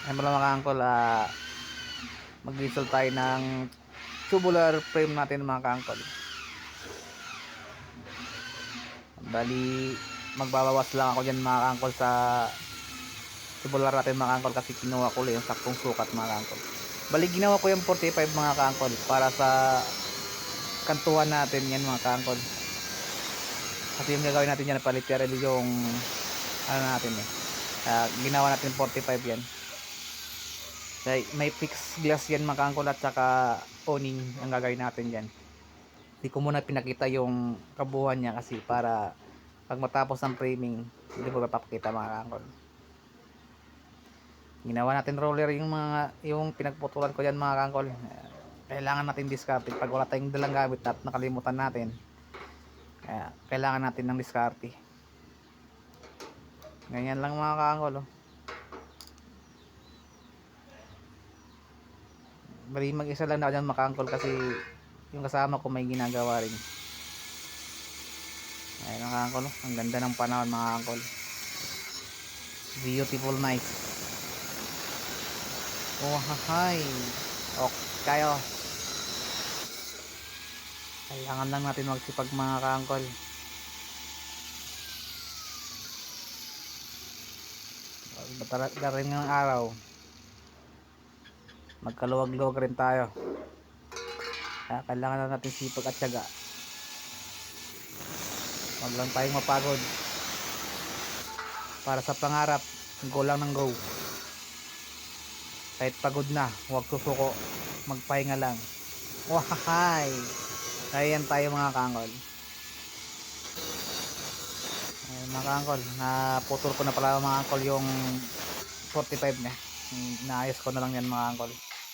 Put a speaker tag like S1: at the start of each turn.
S1: Ayan pala mga angkol, mag-install tayo ng tubular frame natin mga kaangkol. Bali, magbabawas lang ako dyan mga kaangkol sa tubular natin mga kaangkol, kasi kinuha ko lang yung saktong sukat mga kaangkol. Bali, ginawa ko yung 45 mga kaangkol para sa kantuhan natin yan mga kaangkol. Kasi yung gagawin natin yan, literally yung ano natin ginawa natin 45 yan. May fixed glass yan mga kaangkol, at saka owning ang gagawin natin dyan. Hindi ko muna pinakita yung kabuuan niya kasi para pag matapos ng framing hindi ko papakita mga kaangkol. Ginawa natin roller yung pinagputulan ko dyan mga kaangkol. Kailangan natin diskarte pag wala tayong dalang gamit at nakalimutan natin. Kailangan natin ng diskarte. Ganyan lang mga kaangkol. Bali, mag-isa lang na ako dyan mga kaangkol kasi yung kasama ko may ginagawa rin. Ayun mga kaangkol, ang ganda ng panahon mga kaangkol. Beautiful night. Oh hi. Okay kayo. Kailangan lang natin magsipag mga kaangkol. Darating ng araw, magkaluwag-luwag rin tayo. Kaya kailangan na natin sipag at tiyaga. Huwag lang tayong mapagod. Para sa pangarap, go lang ng go. Kahit pagod na, huwag susuko, magpahinga lang. Wahay! Ayan tayo mga kaangkol. Ayan mga kaangkol, naputol ko na pala mga kaangkol yung 45 na. Naayos ko na lang yan mga kaangkol.